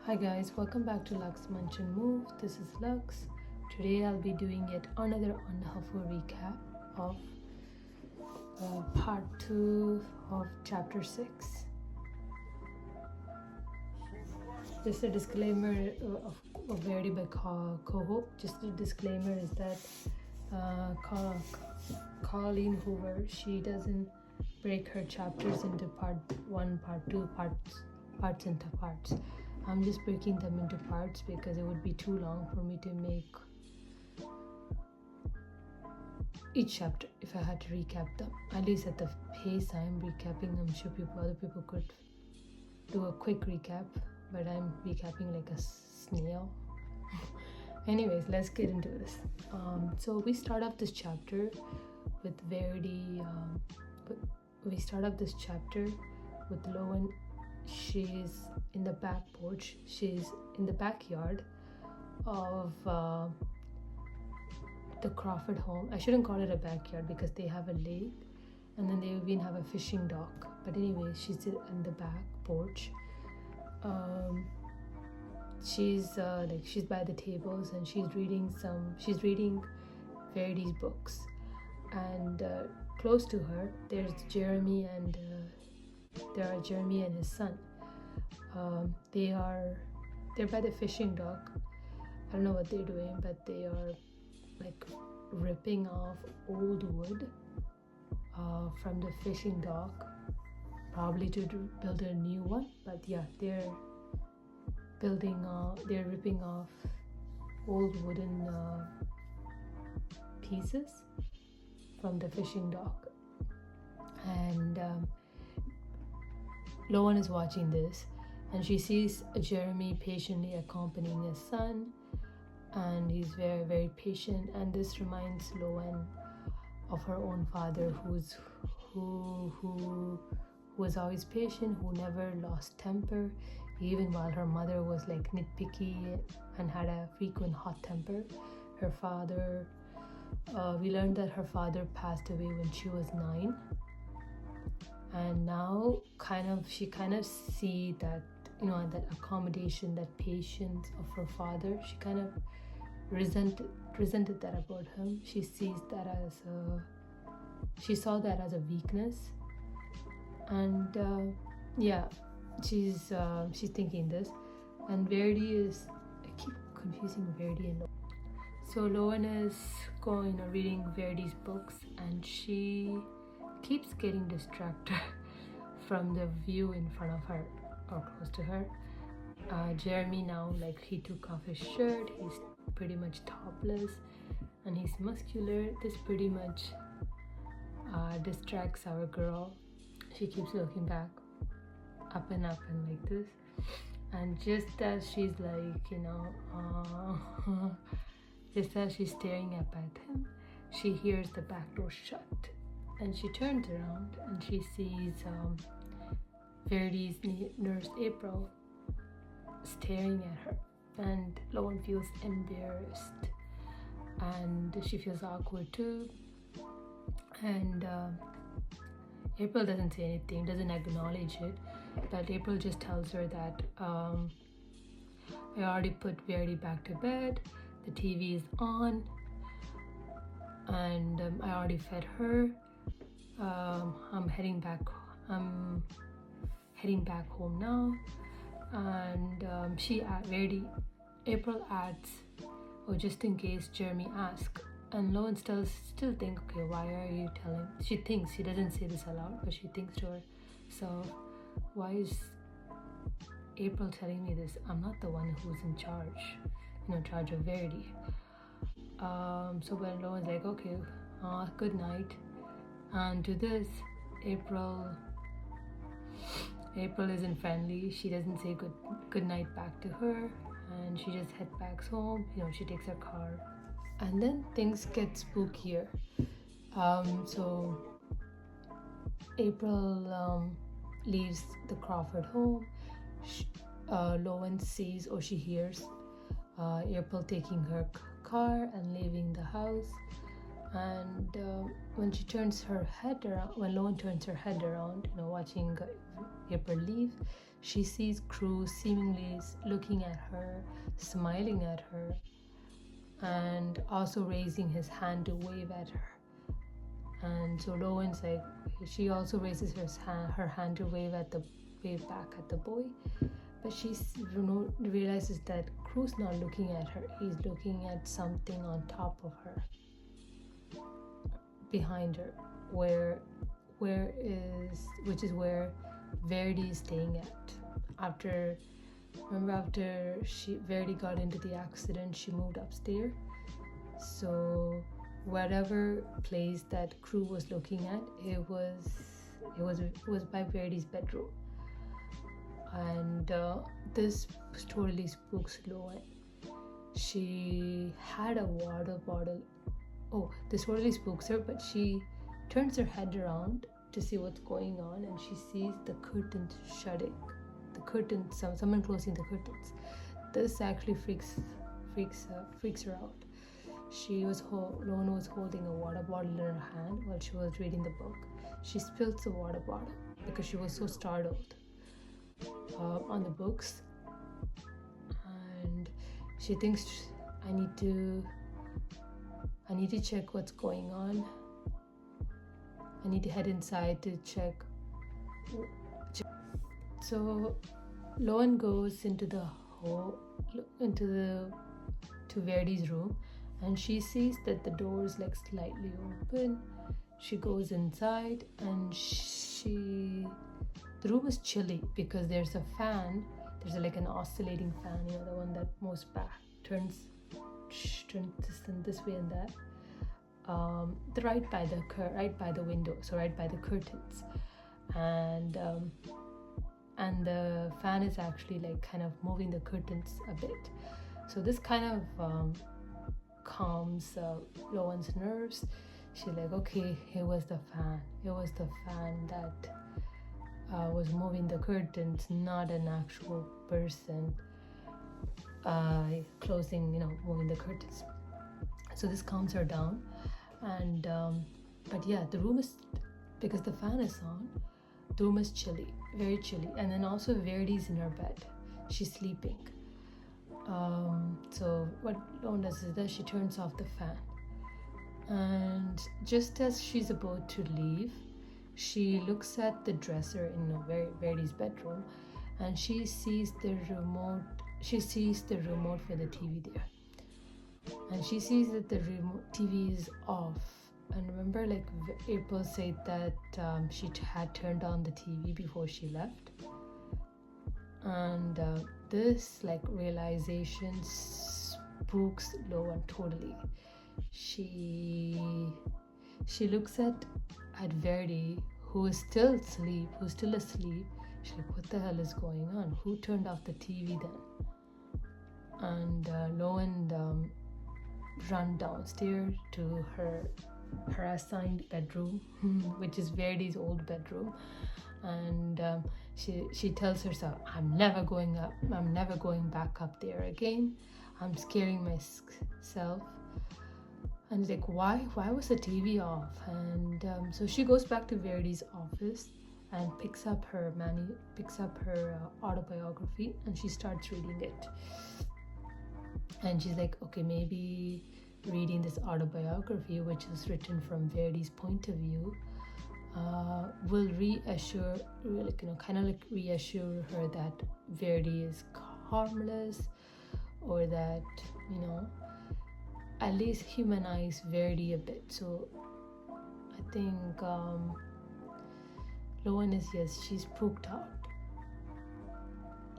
Hi guys, welcome back to Lux Munch and Move. This is Lux. Today I'll be doing yet another unhelpful recap of part 2 of chapter 6. Just a disclaimer of Verity by Coho. Just a disclaimer is that Colleen Hoover, she doesn't break her chapters into part 1, part 2, parts into parts. I'm just breaking them into parts because it would be too long for me to make each chapter if I had to recap them. At least at the pace I'm recapping, I'm sure other people could do a quick recap, but I'm recapping like a snail. Anyways, let's get into this. So we start off this chapter with Verity. We start off this chapter with Lowen. She's in the back porch. She's in the backyard of the Crawford home. I shouldn't call it a backyard because they have a lake, and then they even have a fishing dock. But anyway, she's in the back porch. She's by the tables and she's reading Verity's books, and close to her there's Jeremy and his son. They're by the fishing dock. I don't know what they're doing, but they are like ripping off old wood from the fishing dock, probably to build a new one. But yeah, they're ripping off old wooden pieces from the fishing dock, and Lowen is watching this, and she sees Jeremy patiently accompanying his son, and he's very, very patient. And this reminds Lowen of her own father, who was always patient, who never lost temper, even while her mother was like nitpicky and had a frequent hot temper. Her father, we learned that her father passed away when she was 9. And now she kind of see that, that accommodation, that patience of her father. She kind of resented that about him. She saw that as a weakness. And she's thinking this. And Verity I keep confusing Verity and Lowen. So Lowen is reading Verity's books, and she keeps getting distracted from the view in front of her or close to her. Jeremy now, like, he took off his shirt. He's pretty much topless and he's muscular. This pretty much distracts our girl. She keeps looking back, up and like this, and just as she's like, just as she's staring up at him, she hears the back door shut. And she turns around and she sees Verity's nurse April staring at her, and Lowen feels embarrassed and she feels awkward too. And April doesn't say anything, doesn't acknowledge it, but April just tells her that I already put Verity back to bed, the TV is on, and I already fed her. I'm heading back home now. And April adds, oh, just in case Jeremy asks. And Lowen still think, okay, why are you telling? She thinks, she doesn't say this aloud, but she thinks to her, so why is April telling me this? I'm not the one who's in charge of Verity. So when Lowen's like, okay, good night. And to this, April isn't friendly. She doesn't say good night back to her, and she just heads back home. She takes her car, and then things get spookier. So April leaves the Crawford home. Lowen sees, or she hears, April taking her car and leaving the house. And when Lowen turns her head around, watching April leave, she sees Cruz seemingly looking at her, smiling at her, and also raising his hand to wave at her. And so Lowen's like, she also raises her hand to wave back at the boy, but she realizes that Cruz not looking at her. He's looking at something on top of her, behind her, which is where Verity is staying at. After Verity got into the accident, she moved upstairs. So whatever place that Crew was looking at, it was by Verity's bedroom. And this totally spooks Lowen. She had a water bottle. Oh, this totally spooks her, but she turns her head around to see what's going on, and she sees the curtains shutting. Someone closing the curtains. This actually freaks her out. Lowen was holding a water bottle in her hand while she was reading the book. She spills the water bottle because she was so startled on the books, and she thinks, I need to check what's going on. I need to head inside to check. So Lowen goes to Verity's room, and she sees that the door is like slightly open. She goes inside, and the room is chilly because there's a fan. There's like an oscillating fan, the one that moves back, turns this way and that. Right by the window, so right by the curtains, and the fan is actually like kind of moving the curtains a bit. So this kind of calms Lowen's nerves. She's like, okay, it was the fan. It was the fan that was moving the curtains, not an actual person moving the curtains. So this calms her down. And but yeah, the room is, because the fan is on, the room is chilly, very chilly. And then also Verity's in her bed. She's sleeping. So what Lowen does is that she turns off the fan. And just as she's about to leave, she looks at the dresser in Verity's bedroom, and she sees the remote. She sees the remote for the TV there, and she sees that the TV is off. And remember, like April said that she had turned on the TV before she left, and this like realization spooks Lowen totally. She looks at Verity, who is still asleep. She's like, what the hell is going on? Who turned off the TV then? And Lowen run downstairs to her assigned bedroom, which is Verity's old bedroom, and she tells herself, I'm never going up. I'm never going back up there again. I'm scaring myself. And it's like, why was the TV off? And so she goes back to Verity's office and picks up her autobiography, and she starts reading it. And she's like, okay, maybe reading this autobiography, which is written from Verity's point of view, will reassure her that Verity is harmless, or that, at least humanize Verity a bit. So I think Lowen is, she's spooked out.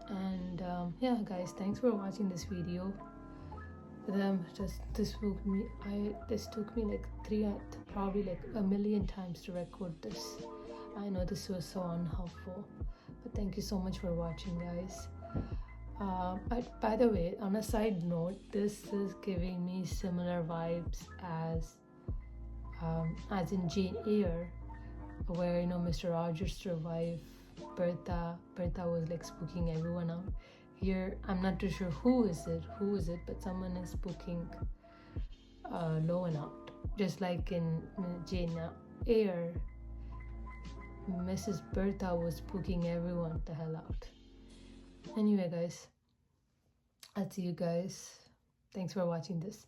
And yeah, guys, thanks for watching this video. This spooked me. This took me like probably like a million times to record this. I know this was so unhelpful, but thank you so much for watching, guys. By the way, on a side note, this is giving me similar vibes as in Jane Eyre, where Mr. Rogers survived Bertha. Bertha was like spooking everyone out. Here, I'm not too sure who is it, but someone is spooking Lowen out. Just like in Jane Eyre, Mrs. Bertha was spooking everyone the hell out. Anyway, guys, I'll see you guys. Thanks for watching this.